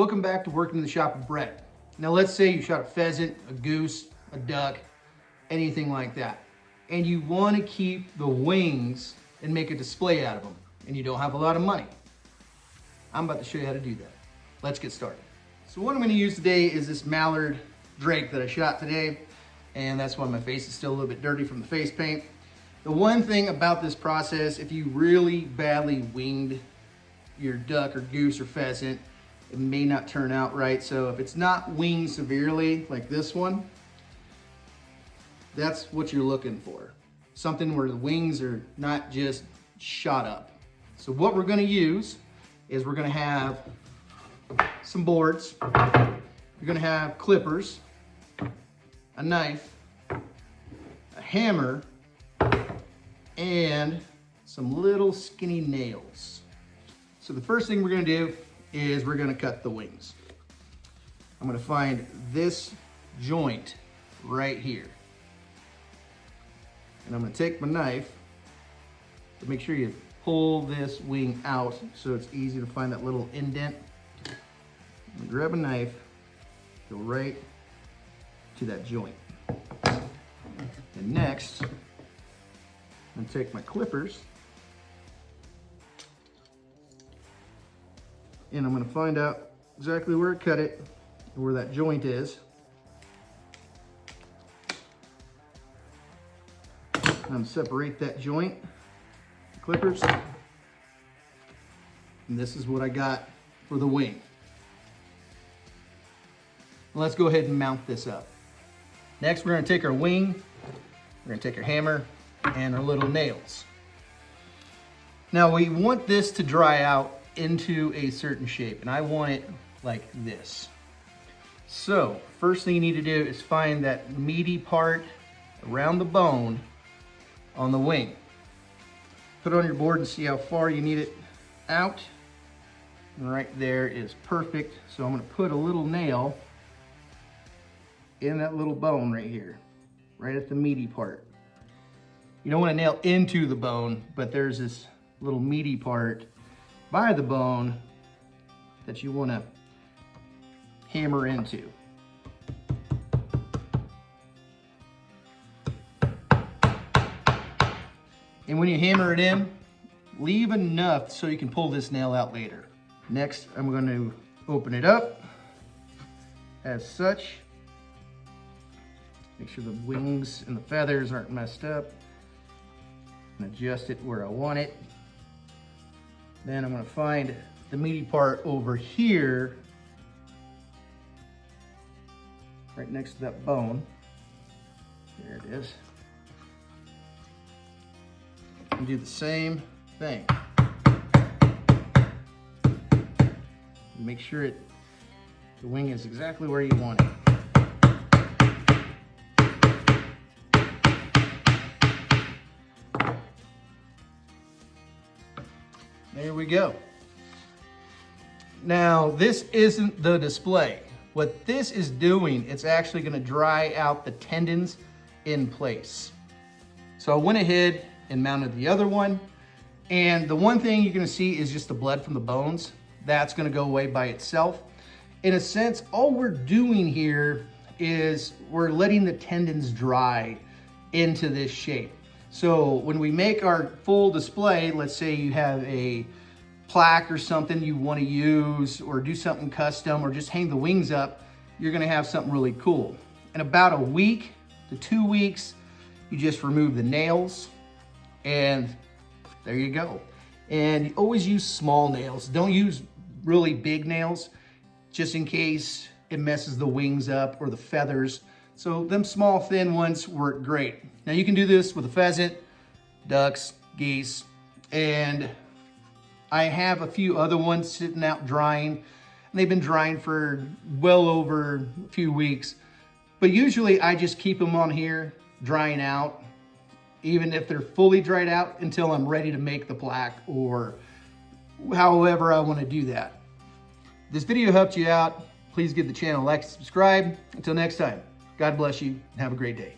Welcome back to Working in the Shop with Brett. Now let's say you shot a pheasant, a goose, a duck, anything like that, and you want to keep the wings and make a display out of them, and you don't have a lot of money. I'm about to show you how to do that. Let's get started. So what I'm going to use today is this mallard drake that I shot today, and that's why my face is still a little bit dirty from the face paint. The one thing about this process, if you really badly winged your duck or goose or pheasant, it may not turn out right. So if it's not winged severely, like this one, that's what you're looking for. Something where the wings are not just shot up. So what we're gonna use is we're gonna have some boards, you're gonna have clippers, a knife, a hammer, and some little skinny nails. So the first thing we're gonna do is we're gonna cut the wings. I'm gonna find this joint right here. And I'm gonna take my knife, to make sure you pull this wing out so it's easy to find that little indent. I'm gonna grab a knife, go right to that joint. And next, I'm gonna take my clippers, and I'm gonna find out exactly where I cut it, and where that joint is. I'm gonna separate that joint, the clippers, and this is what I got for the wing. Let's go ahead and mount this up. Next, we're gonna take our wing, we're gonna take our hammer and our little nails. Now we want this to dry out into a certain shape, and I want it like this. So first thing you need to do is find that meaty part around the bone on the wing. Put it on your board and see how far you need it out. And right there is perfect. So I'm gonna put a little nail in that little bone right here, right at the meaty part. You don't want to nail into the bone, but there's this little meaty part by the bone that you want to hammer into. And when you hammer it in, leave enough so you can pull this nail out later. Next, I'm going to open it up as such. Make sure the wings and the feathers aren't messed up. And adjust it where I want it. Then I'm going to find the meaty part over here, right next to that bone. There it is. And do the same thing. Make sure the wing is exactly where you want it. There we go. Now, this isn't the display. What this is doing, it's actually gonna dry out the tendons in place. So I went ahead and mounted the other one. And the one thing you're gonna see is just the blood from the bones. That's gonna go away by itself. In a sense, all we're doing here is we're letting the tendons dry into this shape. So when we make our full display, let's say you have a plaque or something you want to use, or do something custom, or just hang the wings up, you're going to have something really cool. In about a week to 2 weeks, you just remove the nails, and there you go. And you always use small nails. Don't use really big nails, just in case it messes the wings up or the feathers. So them small, thin ones work great. Now you can do this with a pheasant, ducks, geese, and I have a few other ones sitting out drying, and they've been drying for well over a few weeks. But usually I just keep them on here drying out, even if they're fully dried out, until I'm ready to make the plaque, or however I want to do that. If this video helped you out, please give the channel a like and subscribe. Until next time, God bless you and have a great day.